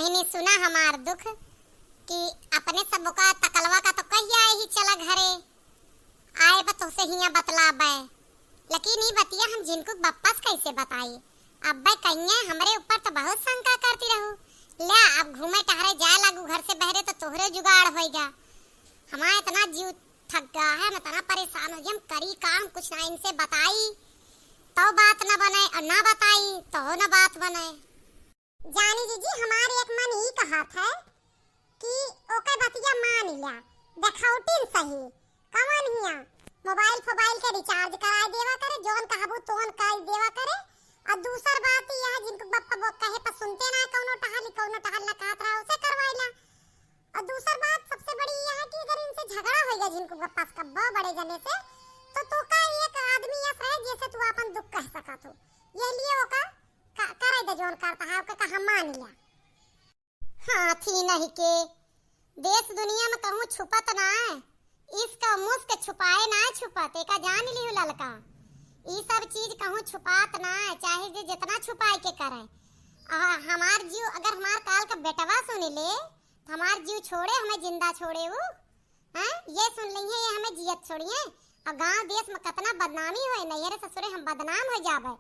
बहिनी सुना हमार दुख कि अपने सब का तकलवा का तो कहिया ही चला घरे आए बा तो से हिया बतलाबे, लेकिन ई बतिया हम जिनको बप्पस कैसे बताई। अब कन्या हमरे ऊपर तो बहुत शंका करती रहू। ले अब घूमे टहरे जाए लागू घर से बहरे तो तोहरे जुगाड़ होएगा। हमारा इतना जीव थक गया है, मैं इतना परेशान हो गई। हम करी काम कुछ ना इनसे बताई तो बात न बने और ना बताई तो न बात बने। जानी जीजी हमारे एक मन ही कहा था कि ओके बतिया मान लिया देखौटिन सही कवन हिया मोबाइल के रिचार्ज कराए देवा करे, जोन कहबू तोन कह देवा करे। और दूसर बात यह है जिनको बप्पा कहे पर सुनते ना कौनो टहल ना कहत रहा उसे करवाइला। और दूसर बात सबसे बड़ी यह है कि अगर इनसे झगड़ा होएगा जिनको बप्पा कब्बा बड़े जने से तो का एक आदमी या रहे जैसे तू अपन दुख कह सकत हो। ये लिए ओका करे दे जोन करता है ओके कहा मान लिया। हां थी नहीं के देश दुनिया में कहूं छुपत ना है, इसका मुस्क छुपाए ना छुपत एका जान लियो ललका। ई सब चीज कहूं छुपात ना है, चाहे जे जितना छुपाए के करे। हमार जीव अगर हमार काल का बेटवा सुन ले तो हमार जीव छोड़े हमें जिंदा छोड़े वो हैं। ये सुन ली है ये हमें जियत छोड़िए और गांव देश में कितना बदनामी होए नहीं रे ससुरे हम बदनाम हो जाबे।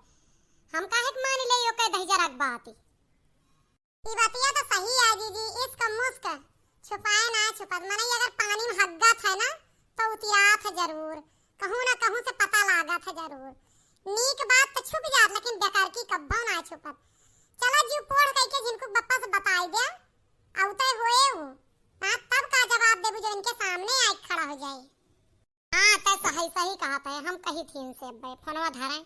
हम काहे के मान ले यो के दहिजा रख बात ई बतिया तो सही है जीजी। इसका मुस्क छुपाए ना छुपत माने अगर पानी में हग्गा था ना तो उतियात है जरूर, कहूं ना कहूं से पता लागत है जरूर। नीक बात तो छुप जात लेकिन बेकार की कब्बा ना छुपत। चला जीव पोड़ कह के जिनको बप्पा से बताई दे औते होए हूं ना तब का जवाब देबू जो इनके सामने आई खड़ा हो जाए। हां तो सही कहत है, हम कही थी इनसे फोनवा धरे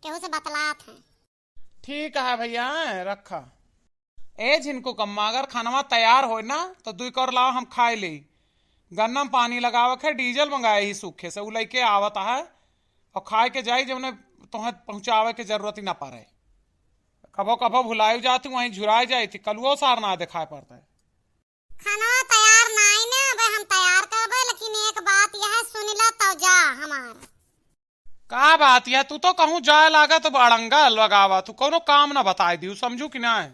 केहू से बतलात है। ठीक है भैया रखा ए जिनको कम्मा अगर खानवा तैयार हो ना तो दुई कर लाओ हम खाए ले। गन्ना में पानी लगावक है डीजल मंगाए ही सूखे से उ लइके आवत है और खाए के जाई जब तुम्हें पहुंचावे के जरूरत ही ना पड़े। कभो कभो भुलाई जाती वहीं झुराई जाई थी कलुओ सार ना दिखाई पड़ता है। खाना तैयार ना आई ना अब हम तैयार करबे, लेकिन एक बात यह सुन ला तो जा हमार का बात यह तू तो कहूं जाए लागा तो बड़ंगा लगावा तू कोनो काम ना बताई दी समझू कि ना है।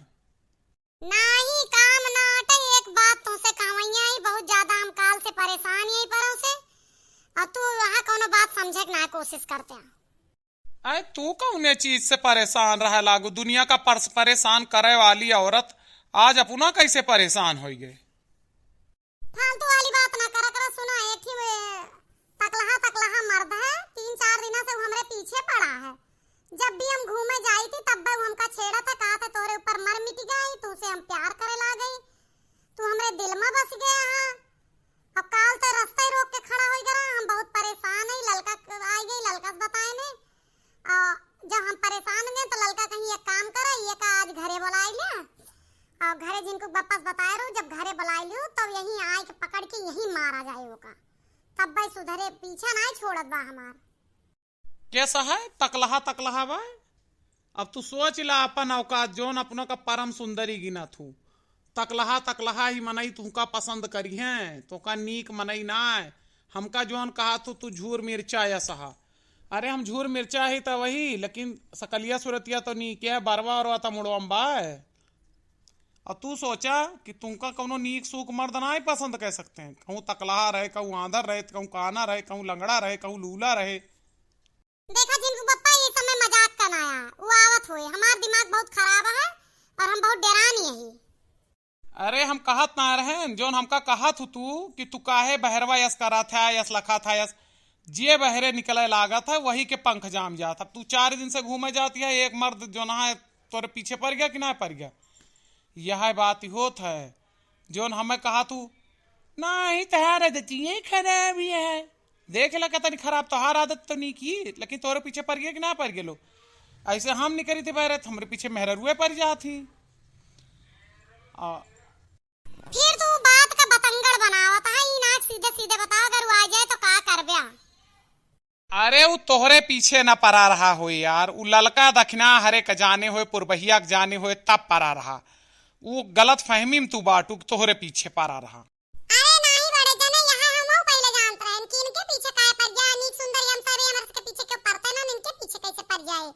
नहीं काम ना अटे एक बात तुमसे कहवैया ही बहुत ज्यादा हम काल से परेशान यही परों से और तू वहां कोनो बात समझे ना कोशिश करते हैं। अरे तू कौने चीज से परेशान रहा लागू दुनिया का परेशान करे वाली औरत आज अपना कैसे परेशान हो गए। फालतू वाली बात ना करा करा। सुना एक ही तकलहा मर्द है 3-4 दिन से वो हमरे पीछे पड़ा है। जब भी हम घूमे जाई थी तब वो हमका छेड़ा था कहा था तोरे ऊपर मर मिट गई तू से हम प्यार करे ला गई तू हमरे दिल में बस गया है। अब काल तो रास्ते रोक के खड़ा हो गया हम बहुत परेशान है। ललका आई गई ललका से बताए ने जब हम परेशान हैं तो ललका कहीं एक काम करे ये का आज घरे बुलाई ले और घरे जिनको वापस बताए रहो जब घरे बुलाई लियो तब यहीं आए के पकड़ के यहीं मारा जाए वो का तब भाई सुधरे पीछा ना छोड़त बा हमार। कैसा है तकलहा बा। अब तू सोच ला अपन औकात जोन अपनों का परम सुंदरी गिना थू तकलहा ही मनई तुमका पसंद करी है तो का नीक मनई ना है। हमका जोन कहा तू झूर मिर्चा या सहा। अरे हम झूर मिर्चा ही तो वही लेकिन सकलिया सुरतिया तो नीक है बरवा और तो मुड़वम्बा है। और तू सोचा कि तुमका कौनो नीक सूख मर्द ना ही पसंद कह सकते हैं। कहूँ तकलहा रहे कहूँ आंधर रहे कहूँ काना रहे कहूँ लंगड़ा रहे कहूँ लूला रहे। देखा जिनको बप्पा ये समय मजाक करनाया वो आवत होए हमार दिमाग बहुत खराब है और हम बहुत डरान यही। अरे हम कहत ना रहे जोन हमका कहत तू कि तू काहे बहरवा यस करा था यस लखा था यस जे बहरे निकले लागत है वही के पंख जाम जात। अब तू 4 दिन से घूमे जाती है एक मर्द जो ना है तोरे पीछे पड़ गया कि ना पड़ गया। यह बात होत है जोन हमें कहा तू नहीं तहार आदत ये खराब है देख ला तनी खराब तोहार आदत तो नहीं की लेकिन तोरे पीछे पड़ गया कि ना पड़ गेलो। ऐसे हम नहीं करी थे बहरे हमारे पीछे मेहरुए पड़ जाती। फिर तू बात का बतंगड़ बनावत है ई ना सीधे बता अगर वो आ जाए तो का करबे। अरे वो तोहरे पीछे ना पड़ा रहा हो यार वो ललका दखना हरे का जाने हो पुरबहिया के जाने हो तब पड़ा रहा वो गलत फहमी में तू बाटू तोहरे पीछे पड़ा रहा। अरे नहीं बड़े जने यहाँ हम पहले जानते हैं कि इनके पीछे काहे पड़ गया नीक सुंदर हम सारे हमारे के पीछे क्यों पड़ते ना इनके पीछे कैसे पड़ जाए।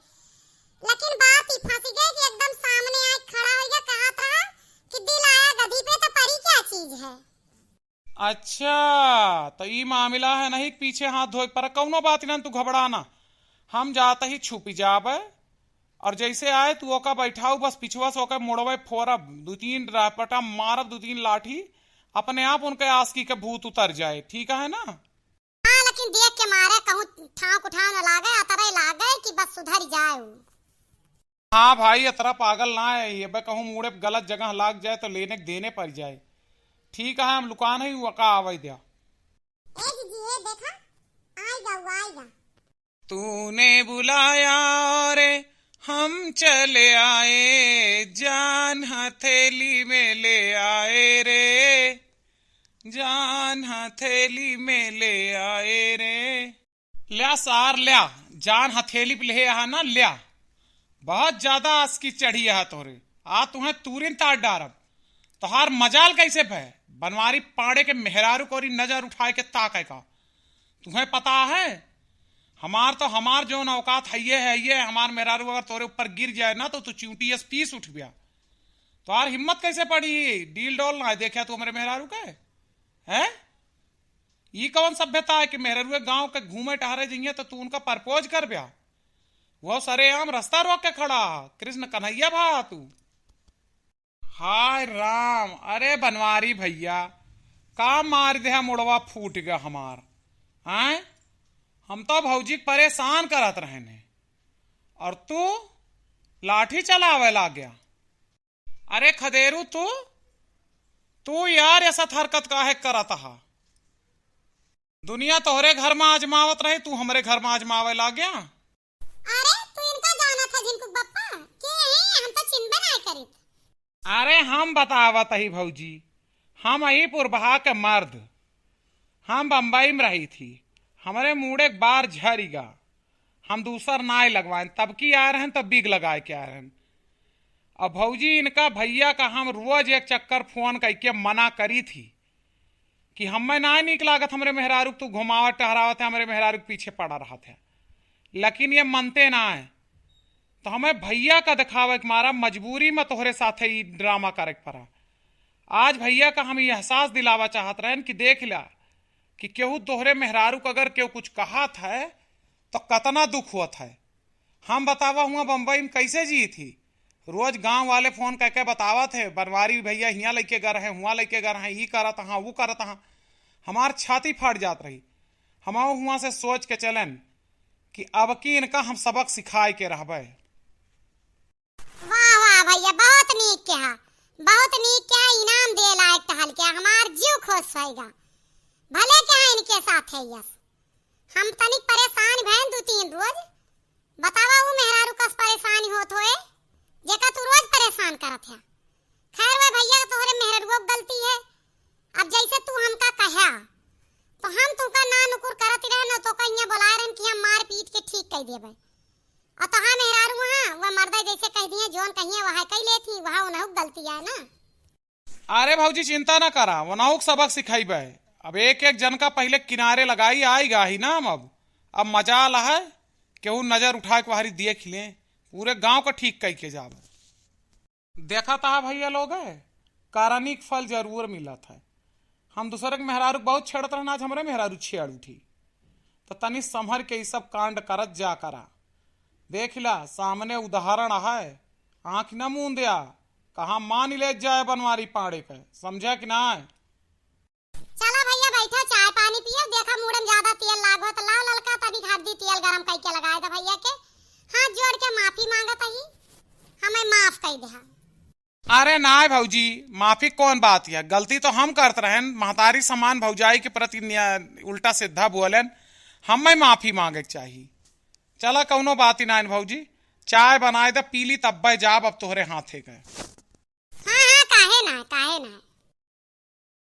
लेकिन बात ही फंसी गई कि एकदम सामने आके खड़ा हो गया कहा था कि दिल अच्छा, तो ई मामला है नहीं पीछे हाथ धोए पर कौनो बात ना, तू घबराना। हम जाता ही छुपी जाबे और जैसे आए तू ओका बैठाऊ बस पिछुआ से ओका मुड़वे फोरब, 2-3 रापटा मारब, 2-3 लाठी, अपने आप उनके आस्की के भूत उतर जाए। ठीक है ना? हाँ लेकिन देख के मारे कहूँ ठाव कुठाव न लागे, अतरे लागे कि बस सुधर जाए। हाँ भाई, अतरा पागल ना है ये बे, कहूँ मुड़े गलत जगह लाग जाए तो लेने देने पड़ जाए। ठीक है, हम लुकान ही वका आवे दिया। ए जीजी ए देखा, आएगा वो आएगा। तूने बुलाया रे हम चले आए, जान हथेली में ले आए रे, जान हथेली में ले आए रे। लिया सार लिया, जान हथेली पे ले आ ना लिया। बहुत ज्यादा आस्की चढ़ी है तोरे, आ तुम्हें तूरिन तार डारब। तोहार मजाल कैसे भय बनवारी पाड़े के मेहरारू कोरी नजर उठाए के ताके का। तुम्हें पता है हमार जो औकात है ये हमार मेहरारू अगर तोरे ऊपर गिर जाए ना तो तू चूंटी पीस उठ गया। तोहार हिम्मत कैसे पड़ी डील डोल ना देखा तू हमारे मेहरारू के है? ये कौन सभ्यता है कि मेहरारू गांव के घूमे टहरे जाइए तो तू उनका प्रपोज कर ब्या? वो सरेआम रास्ता रोक के खड़ा, कृष्ण कन्हैया भा तू। हाय राम, अरे बनवारी भैया का मार दे मुड़वा फूट गया हमार। हैं हम तो भौजी परेशान करत रहने और तू लाठी चलावे ला गया। अरे खदेरू तू यार ऐसा हरकत काहे करत हा? दुनिया तोहरे घर में आजमावत रही, तू हमारे घर में आजमावे ला गया। अरे तू इनका जाना था जिनको बप्पा के है, हम तो चिन्ह ना करी। अरे हम बतावत ही भौजी, हम यही पुरबहा के मर्द, हम बम्बई में रही थी, हमारे मुड़े बार झरिगा, हम दूसर नाय लगवाए तब की आ रहे हैं, तब बिग लगाए के आ रहे हैं। अब भौजी इनका भैया का हम रोज एक चक्कर फोन करके मना करी थी कि हमें ना निक लागत हमरे मेहरारू तू घुमावत टहरावत है, हमारे मेहरारू के पीछे पड़ा रहा था, लेकिन ये मनते ना है। तो हमें भैया का दिखावे के मारा मजबूरी में तोहरे साथे ही ड्रामा करे पड़ा। आज भैया का हम ये एहसास दिलावा चाहत रहे कि देख ला कि केहू तोहरे मेहरारू को अगर केहू कुछ कहा था तो कतना दुख हुआ था। हम बतावा हुआ बम्बई में कैसे जी थी, रोज गांव वाले फोन करके बतावा थे बनवारी भैया यहाँ लेके गए हैं, हुआ लेके गए हैं, ये करत हाँ वो करत हाँ। हमार छाती फट जात रही। हम हुआ से सोच के चलन कि अब की इनका हम सबक सिखाए के रहबे। वाह वाह भैया, बहुत नीक कहा, बहुत नीक कहा, इनाम दे लायक टहल के हमार जीव खुश होएगा। भले कहा इनके साथ है यस, हम तनिक परेशान भैन 2-3 रोज। बतावा वो मेहरारू कस परेशानी होत होए जेका तू रोज परेशान करत है। खैर वे भैया तोहरे मेहरारू गलती है। अब जैसे तू हमका कहा तो हम तुका ना नुकुर करत रहे न तो कहिया बुलाए रहन कि हम मार पीट के ठीक कह देबे। और तो हाँ मेहरारू हाँ वह मर्दा जैसे कह दिए जोन कहिए वह कह लेथी, वह उनहु गलती है ना। अरे भौजी चिंता ना करा, वनाऊ सबक सिखाइबे। अब एक एक जन का पहले किनारे लगाई आएगा ही ना। हम अब मजाल है केहू नजर उठा के बाहरी देख ले, पूरे गांव को ठीक कह के जाब। देखा था भैया लोग है कारणी फल जरूर मिला था। हम दूसरे के मेहरारू बहुत छेड़त रहना, आज हमारे मेहरारू छेड़ उठी तो तनी संभर के सब कांड करत जा करा। देख ला सामने उदाहरण है, आंख न मूंद दिया, कहा मान ले जाए बनवारी पाड़े के, समझा कि ना? चला भैया बैठो चाय पानी पियो, देखा मुड़े में ज्यादा तेल लागो तो लाओ ललका तनी हल्दी तेल गरम करके लगाए दे भैया के। हाथ जोड़ के माफी मांगत ही, हमें माफ कर दे। अरे ना भौजी, माफी कौन बात है, गलती तो हम करते रहे, महतारी समान भौजाई के प्रति उल्टा सीधा बोलन, हमें माफी मांगे चाहिए। चला कौनो बात ही ना भौजी, चाय बनाए दे पीली तब्बे जाब अब तोहरे हाथे गए। हाँ हाँ काहे ना